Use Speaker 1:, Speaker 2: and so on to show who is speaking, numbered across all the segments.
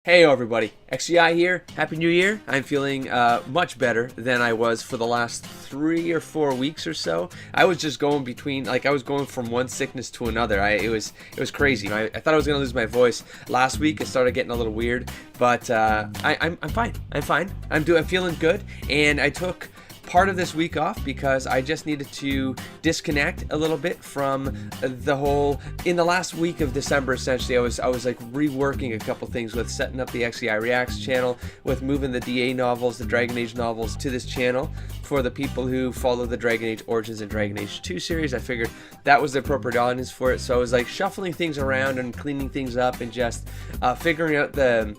Speaker 1: Hey everybody, XEI here. Happy New Year. I'm feeling much better than I was for the last 3 or 4 weeks or so. I was just going between, I was going from one sickness to another. It was crazy. I thought I was gonna lose my voice last week. It started getting a little weird, but I'm fine. I'm feeling good, and I took part of this week off because I just needed to disconnect a little bit from the whole. In the last week of December, essentially, I was like reworking a couple things with setting up the XEI Reacts channel, with moving the DA novels, the Dragon Age novels, to this channel for the people who follow the Dragon Age Origins and Dragon Age 2 series. I figured that was the appropriate audience for it, so I was like shuffling things around and cleaning things up and just figuring out the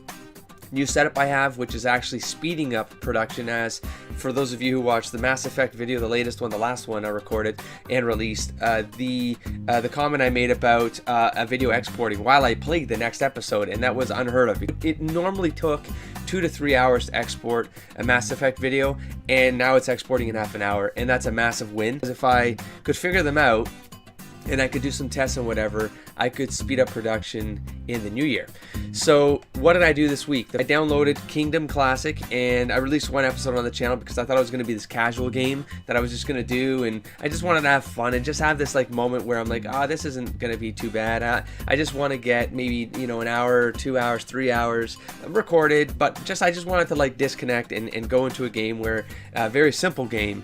Speaker 1: new setup I have, which is actually speeding up production. As for those of you who watched the Mass Effect video, the latest one, the last one I recorded and released, the comment I made about a video exporting while I played the next episode, and that was unheard of. It normally took 2 to 3 hours to export a Mass Effect video, and now it's exporting in half an hour, and that's a massive win. Because if I could figure them out and I could do some tests and whatever, I could speed up production in the new year. So what did I do this week? I downloaded Kingdom Classic, and I released one episode on the channel because I thought it was going to be this casual game that I was just going to do, and I just wanted to have fun and just have this like moment where I'm like, this isn't going to be too bad. I just want to get maybe, an hour, 2 hours, 3 hours recorded, but I just wanted to like disconnect and go into a game where, a very simple game,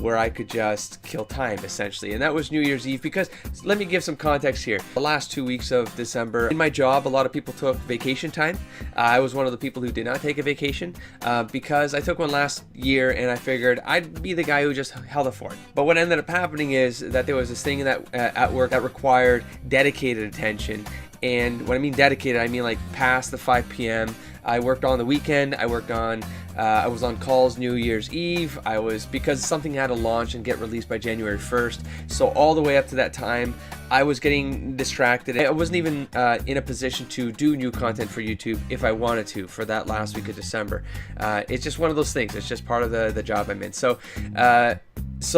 Speaker 1: where I could just kill time essentially. And that was New Year's Eve, because let me give some context here. The last 2 weeks of December, in my job, a lot of people took vacation time. I was one of the people who did not take a vacation because I took one last year, and I figured I'd be the guy who just held it for it. But what ended up happening is that there was this thing that at work that required dedicated attention. And when I mean dedicated, I mean like past the 5 p.m. I worked on the weekend. I was on calls New Year's Eve. Because something had to launch and get released by January 1st. So all the way up to that time, I was getting distracted. I wasn't even in a position to do new content for YouTube if I wanted to for that last week of December. It's just one of those things. It's just part of the job I'm in. So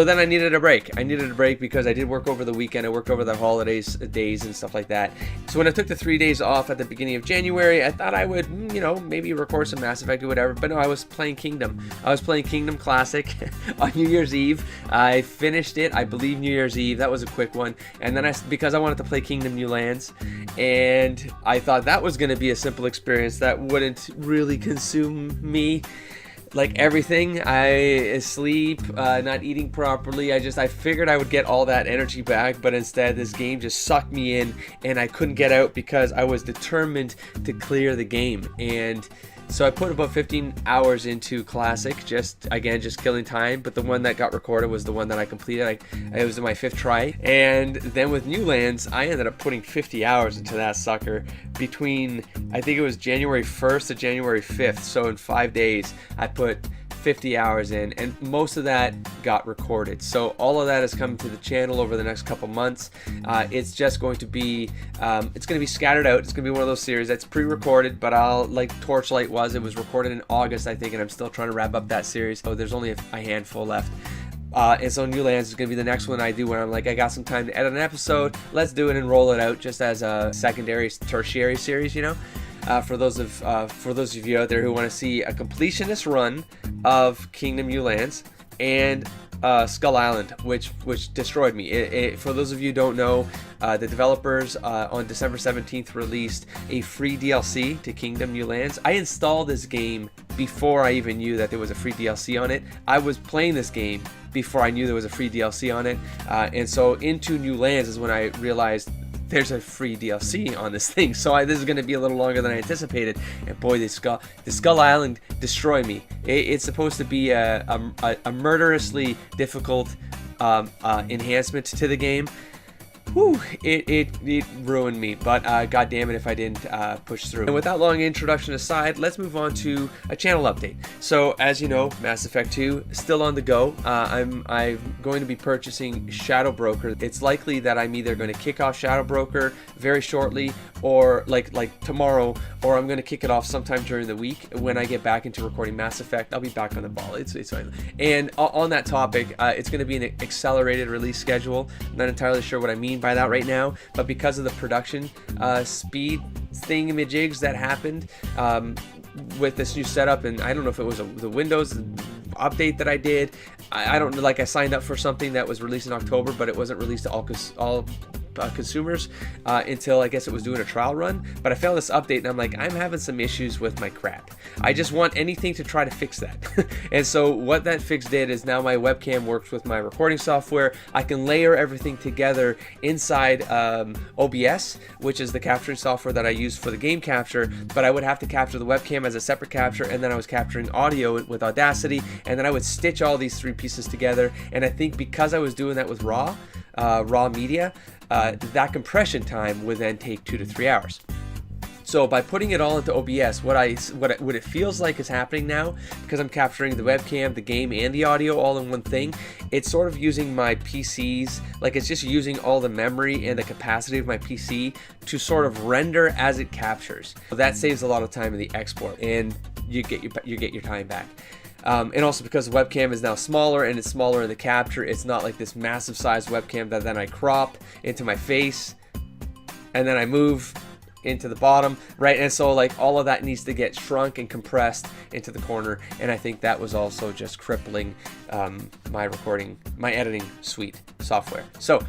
Speaker 1: then I needed a break. I needed a break because I did work over the weekend. I worked over the holidays, days and stuff like that. So when I took the 3 days off at the beginning of January, I thought I would, maybe record some Mass Effect or whatever. But no, I was playing Kingdom. I was playing Kingdom Classic on New Year's Eve. I finished it, I believe, New Year's Eve. That was a quick one. And then because I wanted to play Kingdom New Lands, and I thought that was going to be a simple experience that wouldn't really consume me like everything. I sleep, not eating properly. I figured I would get all that energy back, but instead this game just sucked me in, and I couldn't get out because I was determined to clear the game. And so I put about 15 hours into Classic, just killing time. But the one that got recorded was the one that I completed. It was my 5th try. And then with New Lands, I ended up putting 50 hours into that sucker between, I think it was January 1st to January 5th. So in 5 days, I put 50 hours in, and most of that got recorded. So all of that is coming to the channel over the next couple months. It's just going to be scattered out. It's going to be one of those series that's pre-recorded, but like Torchlight was. It was recorded in August, I think, and I'm still trying to wrap up that series. So there's only a handful left. And so New Lands is going to be the next one I do when I'm like, I got some time to edit an episode. Let's do it and roll it out just as a secondary, tertiary series, for those of you out there who want to see a completionist run of Kingdom New Lands and Skull Island, which destroyed me. For those of you who don't know, the developers on December 17th released a free DLC to Kingdom New Lands. I installed this game before I even knew that there was a free DLC on it. I was playing this game before I knew there was a free DLC on it, and so into New Lands is when I realized there's a free DLC on this thing. So this is going to be a little longer than I anticipated. And boy, the Skull Island destroyed me. It's supposed to be a murderously difficult enhancement to the game. Whew, it ruined me, but god damn it if I didn't push through. And with that long introduction aside, let's move on to a channel update. So as you know, Mass Effect 2 still on the go. I'm going to be purchasing Shadow Broker. It's likely that I'm either going to kick off Shadow Broker very shortly, or like tomorrow, or I'm going to kick it off sometime during the week when I get back into recording Mass Effect. I'll be back on the ball. It's fine. And on that topic, it's going to be an accelerated release schedule. I'm not entirely sure what I mean by that right now, but because of the production speed thingamajigs that happened with this new setup, and I don't know if it was the Windows update that I did. I don't know, like I signed up for something that was released in October, but it wasn't released to all consumers until I guess it was doing a trial run. But I found this update and I'm like, I'm having some issues with my crap. I just want anything to try to fix that. And so what that fix did is now my webcam works with my recording software. I can layer everything together inside OBS, which is the capturing software that I use for the game capture, but I would have to capture the webcam as a separate capture, and then I was capturing audio with Audacity, and then I would stitch all these three pieces together. And I think because I was doing that with raw media, that compression time would then take 2 to 3 hours. So by putting it all into OBS, what it feels like is happening now, because I'm capturing the webcam, the game, and the audio all in one thing, it's sort of using my PC's, like it's just using all the memory and the capacity of my PC to sort of render as it captures. So that saves a lot of time in the export, and you get your time back. And also because the webcam is now smaller and it's smaller in the capture, it's not like this massive size webcam that then I crop into my face and then I move into the bottom, right? And so like all of that needs to get shrunk and compressed into the corner, and I think that was also just crippling my editing suite software. So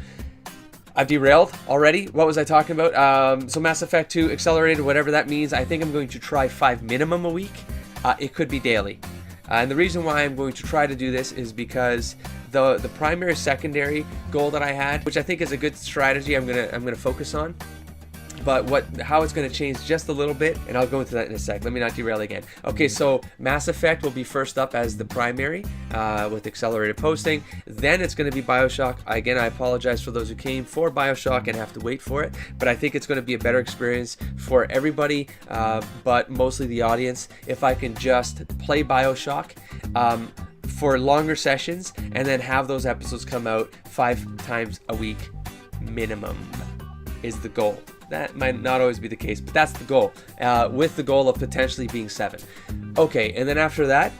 Speaker 1: I've derailed already. What was I talking about? So Mass Effect 2 accelerated, whatever that means. I think I'm going to try 5 minimum a week. It could be daily. And the reason why I'm going to try to do this is because the primary secondary goal that I had, which I think is a good strategy, I'm gonna focus on. But how it's going to change just a little bit, and I'll go into that in a sec. Let me not derail again. Okay, so Mass Effect will be first up as the primary with accelerated posting. Then it's going to be BioShock. Again, I apologize for those who came for BioShock and have to wait for it, but I think it's going to be a better experience for everybody, but mostly the audience, if I can just play BioShock for longer sessions and then have those episodes come out 5 times a week minimum is the goal. That might not always be the case, but that's the goal, with the goal of potentially being 7. Okay, and then after that,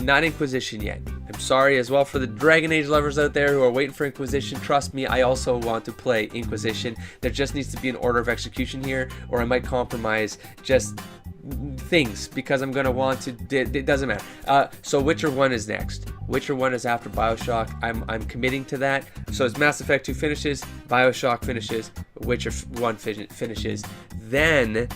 Speaker 1: not Inquisition yet. I'm sorry as well for the Dragon Age lovers out there who are waiting for Inquisition. Trust me, I also want to play Inquisition. There just needs to be an order of execution here, or I might compromise just things because I'm going to want to, it doesn't matter. So Witcher 1 is next. Witcher 1 is after BioShock. I'm committing to that. So as Mass Effect 2 finishes, BioShock finishes, Witcher 1 finishes, then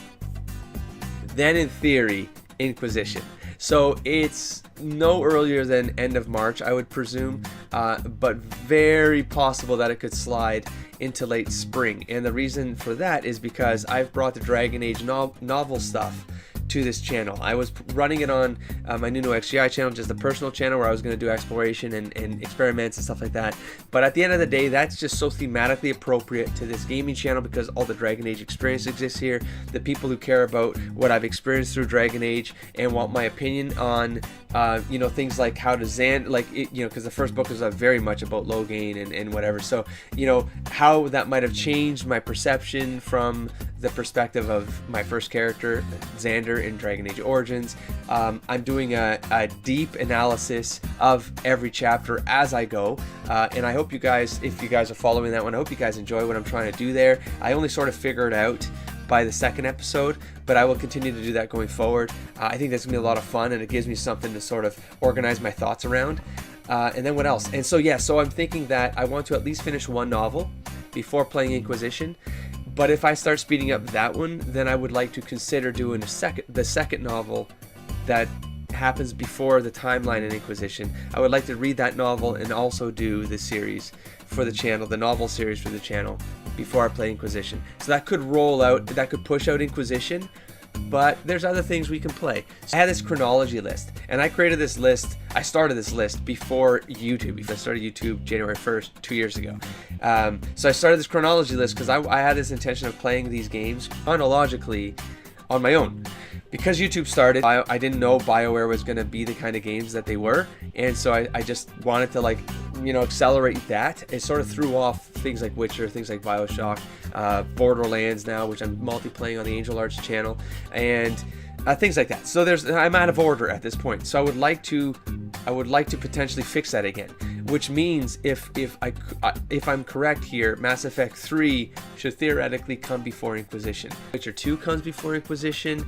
Speaker 1: in theory, Inquisition. So it's no earlier than end of March, I would presume, but very possible that it could slide into late spring. And the reason for that is because I've brought the Dragon Age novel stuff to this channel. I was running it on my new XEI channel, just a personal channel where I was going to do exploration and experiments and stuff like that. But at the end of the day, that's just so thematically appropriate to this gaming channel because all the Dragon Age experience exists here. The people who care about what I've experienced through Dragon Age and want my opinion on things like how to because the first book is very much about Loghain and whatever. So, how that might have changed my perception from the perspective of my first character, Xander, in Dragon Age Origins. I'm doing a deep analysis of every chapter as I go, and I hope you guys, if you guys are following that one, I hope you guys enjoy what I'm trying to do there. I only sort of figured out by the second episode, but I will continue to do that going forward. I think that's gonna be a lot of fun, and it gives me something to sort of organize my thoughts around. And then what else? And so I'm thinking that I want to at least finish one novel before playing Inquisition. But if I start speeding up that one, then I would like to consider doing the second novel that happens before the timeline in Inquisition. I would like to read that novel and also do the series for the channel, the novel series for the channel, before I play Inquisition. So that could push out Inquisition, but there's other things we can play. So I had this chronology list, and I created this list. I started this list before YouTube. If I started YouTube January 1st, 2 years ago. So I started this chronology list because I had this intention of playing these games chronologically on my own. Because YouTube started, I didn't know BioWare was going to be the kind of games that they were, and so I just wanted to accelerate that. It sort of threw off things like Witcher, things like BioShock, Borderlands now, which I'm multi-playing on the Angel Arts channel, and things like that. So I'm out of order at this point. So I would like to potentially fix that again. which means if I'm correct here, Mass Effect 3 should theoretically come before Inquisition. Witcher 2 comes before Inquisition.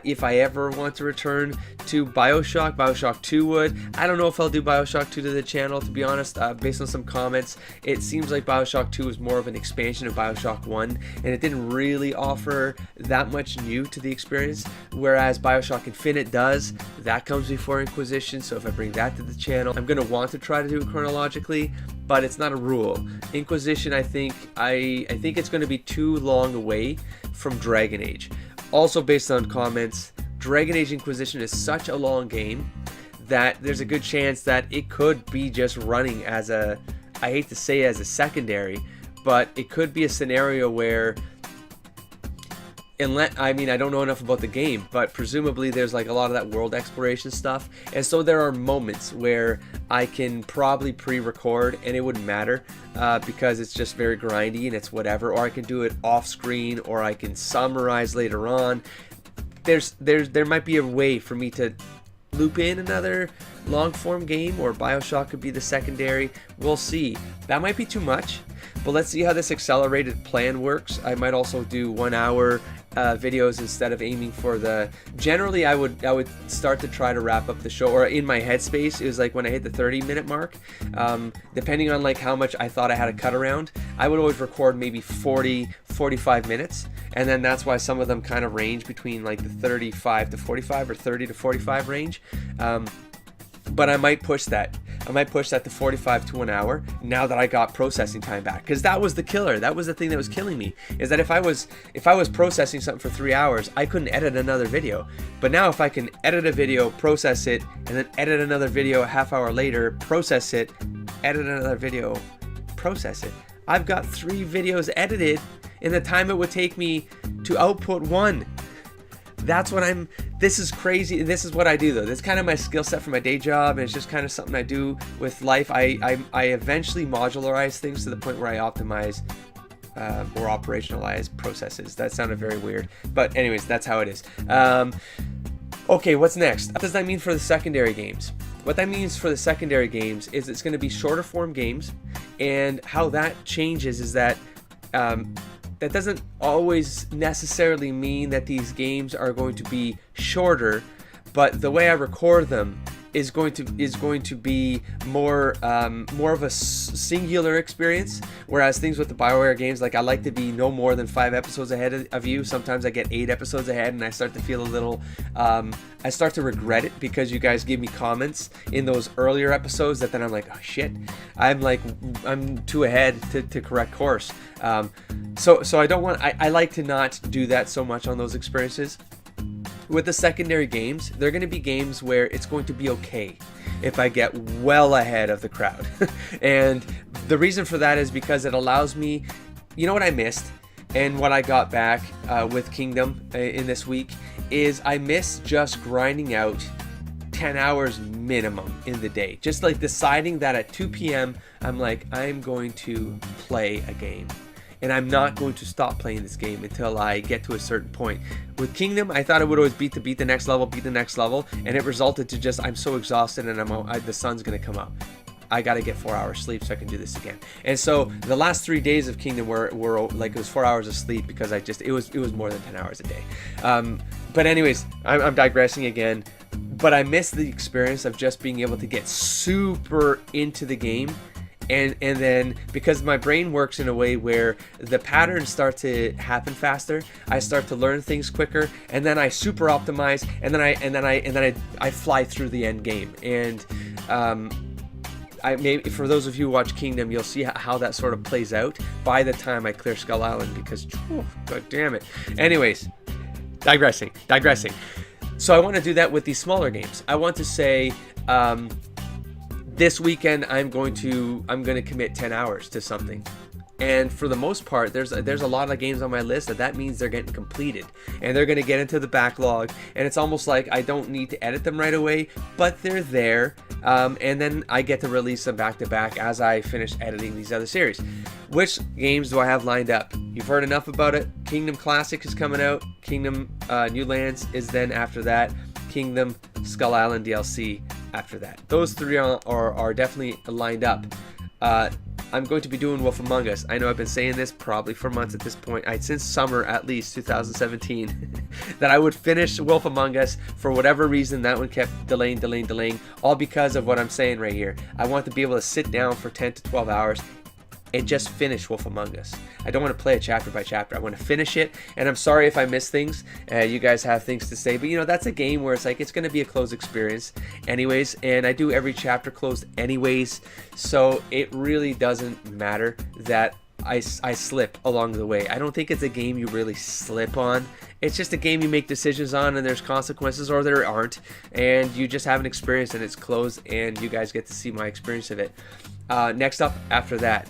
Speaker 1: If I ever want to return to Bioshock 2 would. I don't know if I'll do Bioshock 2 to the channel, to be honest. Based on some comments, it seems like Bioshock 2 is more of an expansion of Bioshock 1, and it didn't really offer that much new to the experience, whereas Bioshock Infinite does. That comes before Inquisition, so if I bring that to the channel, I'm going to want to try to do it chronologically, but it's not a rule. Inquisition, I think it's going to be too long away from Dragon Age. Also, based on comments, Dragon Age Inquisition is such a long game that there's a good chance that it could be just running as a, I hate to say as a secondary, but it could be a scenario where, I don't know enough about the game, but presumably there's like a lot of that world exploration stuff, and so there are moments where I can probably pre-record and it wouldn't matter because it's just very grindy and it's whatever, or I can do it off screen, or I can summarize later on. There might be a way for me to loop in another long form game, or Bioshock could be the secondary. We'll see. That might be too much, but let's see how this accelerated plan works. I might also do 1 hour videos instead of aiming for the, generally I would start to try to wrap up the show, or in my headspace it was like when I hit the 30-minute mark, depending on like how much I thought I had to cut around, I would always record maybe 40-45 minutes, and then that's why some of them kind of range between like the 35 to 45 or 30 to 45 range. But I might push that. I might push that to 45 to an hour now that I got processing time back, because that was the killer. That was the thing that was killing me, is that if I was processing something for 3 hours, I couldn't edit another video. But now if I can edit a video, process it, and then edit another video a half hour later, process it, edit another video, process it, I've got 3 videos edited in the time it would take me to output 1. That's what this is crazy. This is what I do though. This is kind of my skill set for my day job, and it's just kind of something I do with life. I eventually modularize things to the point where I optimize or operationalize processes. That sounded very weird, but anyways, that's how it is. Okay, what's next? What does that mean for the secondary games? What that means for the secondary games is it's going to be shorter form games, and how that changes is that that doesn't always necessarily mean that these games are going to be shorter, but the way I record them is going to be more of a singular experience. Whereas things with the BioWare games, like I like to be no more than 5 episodes ahead of you. Sometimes I get 8 episodes ahead, and I start to feel a little, I start to regret it, because you guys give me comments in those earlier episodes that then I'm like, oh shit, I'm too ahead to correct course. So I don't want, I like to not do that so much on those experiences. With the secondary games, they're going to be games where it's going to be okay if I get well ahead of the crowd. And the reason for that is because it allows me, you know what I missed and what I got back with Kingdom in this week is I miss just grinding out 10 hours minimum in the day. Just like deciding that at 2 p.m. I'm like, I'm going to play a game. And I'm not going to stop playing this game until I get to a certain point. With Kingdom, I thought it would always beat the next level, and it resulted to just, I'm so exhausted, and the sun's gonna come up. I gotta get 4 hours sleep so I can do this again. And so the last 3 days of Kingdom were like, it was 4 hours of sleep, because it was more than 10 hours a day. But anyways, I'm digressing again. But I miss the experience of just being able to get super into the game. And then, because my brain works in a way where the patterns start to happen faster, I start to learn things quicker, and then I super optimize, and then I fly through the end game. And maybe for those of you who watch Kingdom, you'll see how that sort of plays out by the time I clear Skull Island, because god damn it. Anyways, digressing. So I want to do that with these smaller games. I want to say, this weekend I'm going to commit 10 hours to something. And for the most part, there's a lot of games on my list that means they're getting completed, and they're going to get into the backlog, and it's almost like I don't need to edit them right away, but they're there, and then I get to release them back to back as I finish editing these other series. Which games do I have lined up? You've heard enough about it. Kingdom Classic is coming out. Kingdom New Lands is then after that. Kingdom Skull Island DLC after that. Those three are definitely lined up. I'm going to be doing Wolf Among Us. I know I've been saying this probably for months at this point, since summer at least 2017, that I would finish Wolf Among Us. For whatever reason, that one kept delaying, all because of what I'm saying right here. I want to be able to sit down for 10 to 12 hours and just finish Wolf Among Us. I don't want to play it chapter by chapter. I want to finish it, and I'm sorry if I miss things. You guys have things to say, but you know, that's a game where it's like, it's going to be a closed experience anyways, and I do every chapter closed anyways, so it really doesn't matter that I slip along the way. I don't think it's a game you really slip on. It's just a game you make decisions on, and there's consequences or there aren't, and you just have an experience, and it's closed, and you guys get to see my experience of it. Next up after that,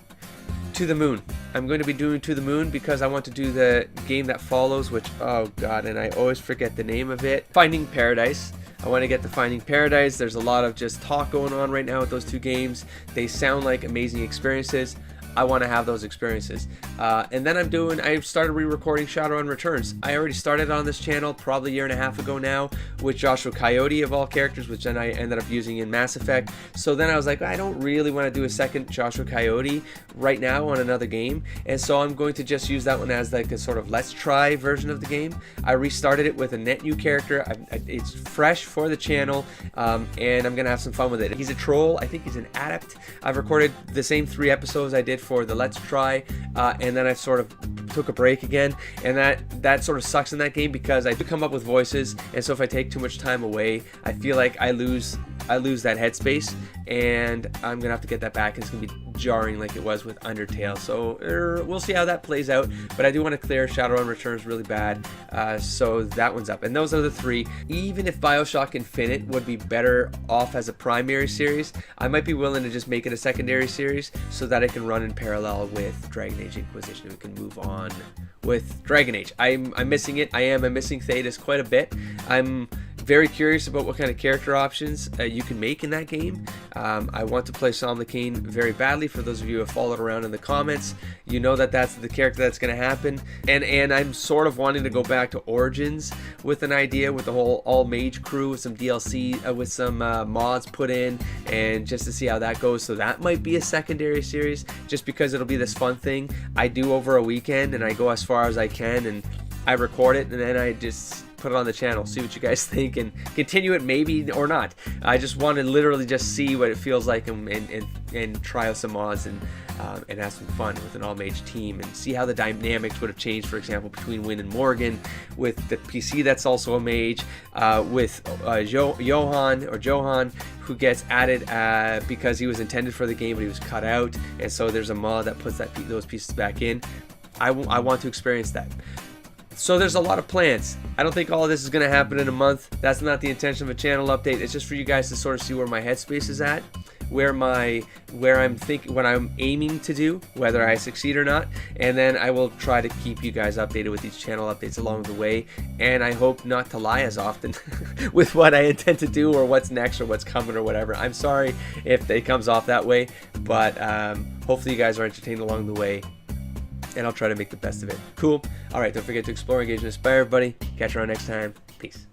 Speaker 1: To the Moon. I'm going to be doing To the Moon because I want to do the game that follows, which, oh god, and I always forget the name of it. Finding Paradise. I want to get to Finding Paradise. There's a lot of just talk going on right now with those two games. They sound like amazing experiences. I want to have those experiences. And then I started re-recording Shadowrun Returns. I already started on this channel probably a year and a half ago now with Joshua Coyote of all characters, which then I ended up using in Mass Effect. So then I was like, I don't really want to do a second Joshua Coyote right now on another game. And so I'm going to just use that one as like a sort of let's try version of the game. I restarted it with a net new character. It's fresh for the channel, and I'm going to have some fun with it. He's a troll. I think he's an adept. I've recorded the same 3 episodes I did for the Let's Try, and then I sort of took a break again, and that sort of sucks in that game because I do come up with voices, and so if I take too much time away, I feel like I lose that headspace, and I'm gonna have to get that back. It's gonna be jarring like it was with Undertale, so we'll see how that plays out, but I do want to clear Shadowrun Returns really bad, so that one's up. And those are the 3. Even if Bioshock Infinite would be better off as a primary series, I might be willing to just make it a secondary series so that it can run in parallel with Dragon Age Inquisition. We can move on with Dragon Age. I'm missing it. I'm missing Thetis quite a bit. I'm very curious about what kind of character options you can make in that game. I want to play Somla Kane very badly. For those of you who have followed around in the comments, you know that that's the character that's going to happen. And I'm sort of wanting to go back to Origins with an idea with the whole all mage crew with some DLC, with some mods put in, and just to see how that goes. So that might be a secondary series, just because it'll be this fun thing I do over a weekend, and I go as far as I can, and I record it, and then I just put it on the channel, see what you guys think, and continue it maybe or not. I just want to literally just see what it feels like, and try out some mods, and have some fun with an all-mage team, and see how the dynamics would have changed, for example, between Wynn and Morgan, with the PC that's also a mage, with Johan, who gets added because he was intended for the game but he was cut out, and so there's a mod that puts those pieces back in. I want to experience that. So there's a lot of plans. I don't think all of this is going to happen in a month. That's not the intention of a channel update. It's just for you guys to sort of see where my headspace is at, where I'm thinking, what I'm aiming to do, whether I succeed or not, and then I will try to keep you guys updated with these channel updates along the way, and I hope not to lie as often with what I intend to do or what's next or what's coming or whatever. I'm sorry if it comes off that way, but hopefully you guys are entertained along the way, and I'll try to make the best of it. Cool. All right, don't forget to explore, engage, and inspire, everybody. Catch you around next time. Peace.